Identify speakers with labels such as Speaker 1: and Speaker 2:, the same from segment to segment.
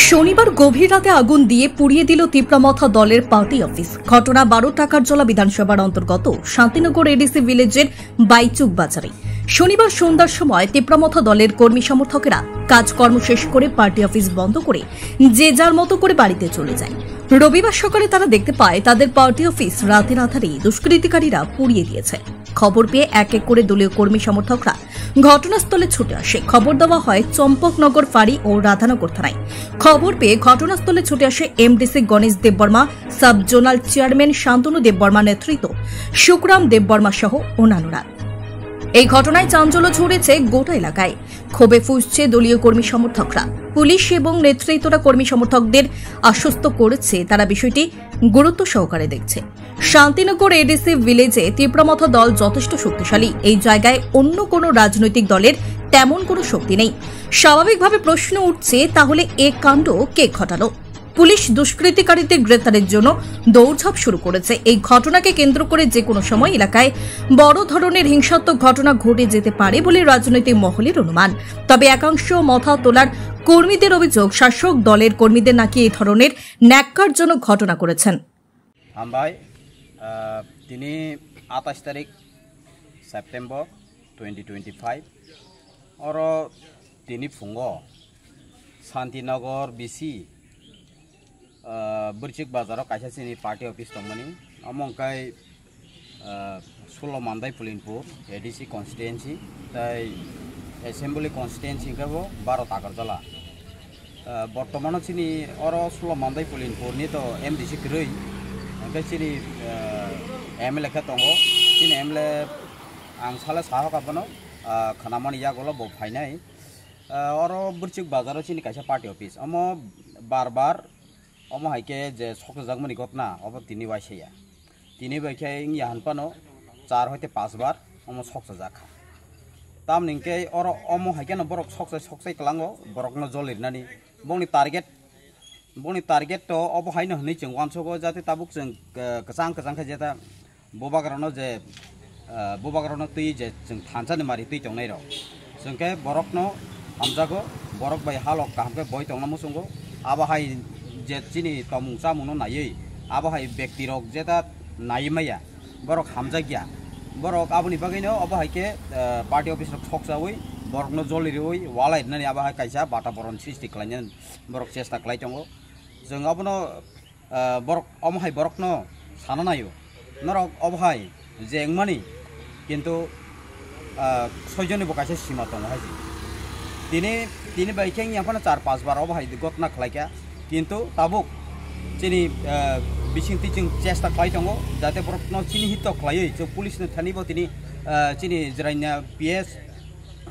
Speaker 1: শনিবার গভীর রাতে আগুন দিয়ে পুড়িয়ে দিল তিপ্রামথা দলের পার্টি অফিস। ঘটনা 12 টাকারজলা বিধানসভার অন্তর্গত শান্তিনগর এডিসি ভিলেজের বাইচুক বাজারে। শনিবার সন্ধ্যার সময় তিপ্রামথা দলের কর্মী সমর্থকেরা কাজকর্ম শেষ করে পার্টি অফিস বন্ধ করে যে যার মতো করে বাড়িতে চলে যায়। রবিবার সকালে তারা দেখতে পায় তাদের পার্টি অফিস রাতের আধারে দুষ্কৃতিকারীরা পুড়িয়ে দিয়েছে। খবর পেয়ে এক এক করে দলীয় কর্মী সমর্থকরা ঘটনাস্থলে ছুটে আসে। খবর দেওয়া হয় চম্পকনগর ফাঁড়ি ও রাধানগর থানায়। খবর পেয়ে ঘটনাস্থলে ছুটে আসে MDC Ganesh Debbarma, sub zonal chairman Shantanu Debbarma নেতৃত্ব সুখরাম দেববর্মা সহ অন্যান্যরা। এই ঘটনায় চাঞ্চল্য ছড়িয়েছে গোটা এলাকায়। ক্ষোভে ফুঁসছে দলীয় কর্মী সমর্থকরা। পুলিশ এবং নেতৃত্বরা কর্মী সমর্থকদের আশ্বস্ত করেছে তারা বিষয়টি গুরুত্ব সহকারে দেখছে। শান্তিনগর এডিসি ভিলেজে তিপ্রামথা দল যথেষ্ট শক্তিশালী। এই জায়গায় অন্য কোনো রাজনৈতিক দলের তেমন কোনো শক্তি নেই। স্বাভাবিকভাবে প্রশ্ন উঠছে, তাহলে এ কাণ্ড কে ঘটালো? পুলিশ দুষ্কৃতিকারীদের গ্রেপ্তারের জন্য দৌড়ঝাঁপ শুরু করেছে। এই ঘটনাকে কেন্দ্র করে যে কোনো সময় এলাকায় বড় ধরনের হিংসাত্মক ঘটনা ঘটে যেতে পারে বলে রাজনৈতিক মহলের অনুমান। তবে একাংশ মাথা তোলার কর্মীদের অভিযোগ, শাসক দলের কর্মীদের নাকি এই ধরনের ন্যাক্কারজনক ঘটনা করেছেন।
Speaker 2: তিনি 28 তারিখ সেপ্টেম্বর 2025 और তিনি ফুঙ্গ শান্তিনগর বিসি बुरचिक बाजाराव कायसासिनि पार्टी ऑफिस दंमोन। अमंकाय 16 मानदाय पुलिनपुर एडिसि कन्स्टिट्युएन्सि ताई एसेम्बली कन्स्टिट्युएन्सि काबो 12 टाकारजला बर्तमान चिनि और 16 मानदाय पुलिनपुरनि तो एमडिसि ग्रै ओमफ्राय चिनि एमएलए खा दङ। चिनि एमएलए आं साले साहा काबनो खानामानि यागोल बो फाइनाय और बुरचिक बाजाराव चिनि कायसा पार्टी ऑफिस अमो बार बार अमो हाइके जे सकजागमनि घटना अब तिनि वाइसेया तिनि बाइखे इंया हानपानो 4 हयते 5 बार अमो सकजा जाखा ताम निंके और अमो हाइके न बरक सकसै कलांगो बरकनो जलिरनानि बंनि टारगेट तो अब हाइनो हनै जों वानसगो जाते ताबुक जों कसां जेता बोबागरानो जे बोबागरानो तै जे जों थानसानि मारि तै दंनाय र जोंके बरकनो हामजागो बरक बाय हालक कामके बय दंना मुसंगो आबाहाय जे चिनि तमुं चामुनो नायै आबाहाय व्यक्ति रक जेता नायमाया बरक हामजा गया बरक आबुनि बागैनो आबाहायके पार्टी ऑफिस रक सकजावै बरकनो जलिरै वालायनानै आबाहाय कायसा वातावरण सृष्टि खालायनो बरक चेष्टा खालाय दङ। जों आबनो बरक अमहाय बरकनो साना नायो नरक अबहाय जेंमानि किन्तु सयजननिबो कायसा सीमा दङ हाजि तिनि बाइखें याफानो 4-5 बार अबहाय घटना खालायका किन्तु ताबुक चिनि बिसिंति जों चेष्टा खालाय दङ जाहाथे बरकनो चिनि हित खालायै जों पुलिसनो थानिबो तिनि चिनि जराइना पीएस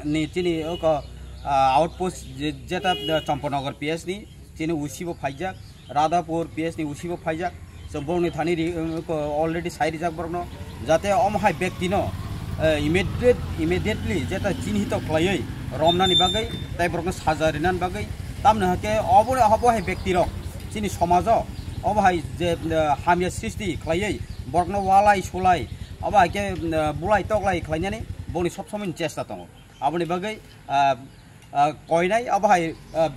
Speaker 2: नि चिनि आउटपोस्ट जेता चम्पनगर पीएस नि चिनि उसिबो फाइजाक राधापुर पीएस नि उसिबो फाइजाक जों बरनि थानि अलरेडी साइड जाक बरनो जाहाथे अमहाय व्यक्तिनो इमिडिएटली जेता चिनि हित खालायै रमनानि बागै ताइ बरकनो साजारिनानि बागै तामनो हाके अबहाय व्यक्ति रक चिनि समाज अबहाय जे हामिया सृष्टि खालायै बरकनो वालाय सोलाय अबहायके बुलाय तगलाय खालायनानै बनि सब समय चेष्टा दङ। आबनि बागै कयनाय अबहाय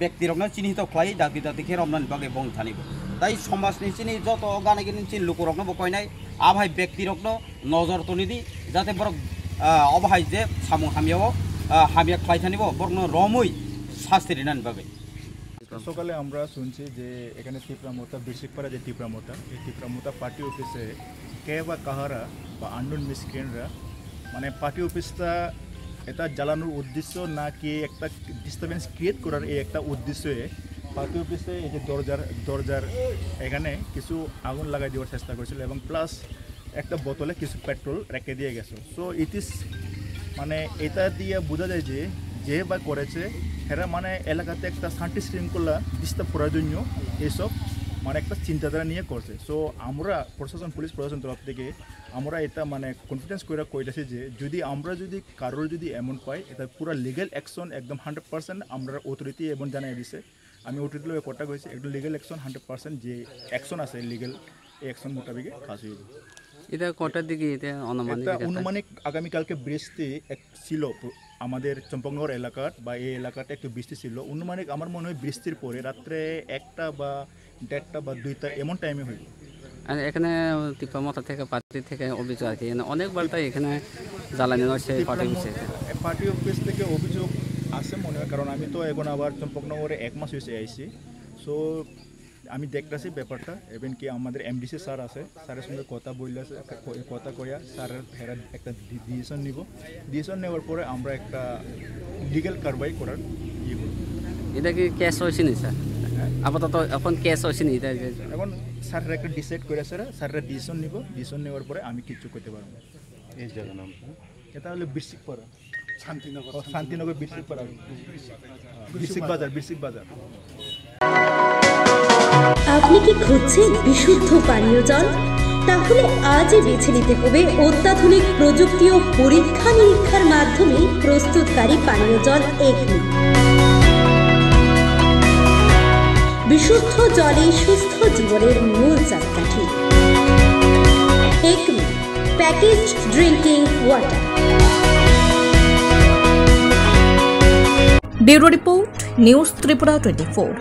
Speaker 2: व्यक्ति रकनो चिनि हित खालायै दागि रमनानि बागै बं थानिबो ताइ समाजनि चिनि जत गानागिनि चिनि लोक रकनो कयनाय आबहाय व्यक्ति रकनो नजर तनिदि जाते बरक अबहाय जे सामु हामियाव हामिया खालाय थानिबो बरकनो रमै শাস্তি রিনান বাগে।
Speaker 3: সকালে আমরা শুনছি যে এখানে তিপ্রামথা বিরশিকপাড়া যে তিপ্রামথা এই তিপ্রামথা পার্টি অফিসে কে বা কাহারা বা আননোন মিসক্রিয়েন্টরা মানে পার্টি অফিসটা এটা জ্বালানোর উদ্দেশ্য নাকি একটা ডিস্টারবেন্স ক্রিয়েট করার এই একটা উদ্দেশ্যে পার্টি অফিসে এই যে দরজার এখানে কিছু আগুন লাগাই দেওয়ার চেষ্টা করেছিল এবং প্লাস একটা বোতলে কিছু পেট্রোল রেখে দিয়ে গেছে। সো ইট ইজ মানে এটা দিয়ে বোঝা যায় যে বা করেছে এরা মানে এলাকাতে একটা শান্তি শৃঙ্খলা ডিস্টার্ব করার জন্য এইসব মানে একটা চিন্তাধারা নিয়ে করছে। সো আমরা পুলিশ প্রশাসন তরফ থেকে আমরা এটা মানে কনফিডেন্স করে কইতেছি যে যদি কারোর যদি এমন পাই এটা পুরো লিগ্যাল অ্যাকশন একদম 100% আমরা অথরিটি এবং জানাই দিছে। আমি অথরিটি লোক কটা কইছি একদম লিগ্যাল অ্যাকশন 100% যে অ্যাকশন আছে লিগ্যাল অ্যাকশন মোতাবেক কাজ হইবে।
Speaker 4: এটা কটার দিকে এটা অনুমানিক
Speaker 3: আগামীকালকে বৃষ্টি ছিল আমাদের চম্পকনগর এলাকার বা এই এলাকাটা একটু বৃষ্টি ছিল অনুমানিক আমার মনে হয় বৃষ্টির পরে রাত্রে 1টা বা 1:30 বা 2টা এমন টাইমে হইল।
Speaker 4: আর এখানে তীব্রমতা থেকে পার্টি থেকে অভিযোগ আর কি অনেকবার তাই এখানে জ্বালানি হচ্ছে
Speaker 3: পার্টি অফিস থেকে অভিযোগ আছে মনে হয়, কারণ আমি তো এখন আবার চম্পকনগরে 1 মাস হয়েছে আইসি। সো আমি দেখতেছি ব্যাপারটা, এবং কি আমাদের এমডিসি স্যার আছে, স্যারের সঙ্গে কথা বললেছে, কথা কয়া স্যারের হেরা একটা ডিসিশন নিব। ডিসিশন নেওয়ার পরে আমরা একটা লিগ্যাল কারবাই করার ইয়ে করব।
Speaker 4: এটা কি কেস হয়েছে নি স্যার? আপাতত এখন কেস হয়েছে নি?
Speaker 3: এখন স্যারের একটা ডিসাইড করে স্যারের ডিসিশন নিব। ডিসিশন নেওয়ার পরে আমি কিচ্ছু করতে পারবো।
Speaker 5: এই জায়গার নাম
Speaker 3: এটা হলো বৃশ্চিকপাড়া, শান্তিনগর বৃশ্চিকপাড়া, বৃশ্চিক বাজার।
Speaker 6: আপনি কি খুঁজছেন বিশুদ্ধ পানীয় জল? তাহলে আজই বেছে নিতে হবে অত্যাধুনিক প্রযুক্তি ও পরীক্ষা নিরীক্ষার মাধ্যমে প্রস্তুতকারী পানীয় জল একমি। বিশুদ্ধ জলে সুস্থ জীবনের মূল চাকাঠি। Acme packaged drinking water.
Speaker 1: Bureau report, news Tripura 24।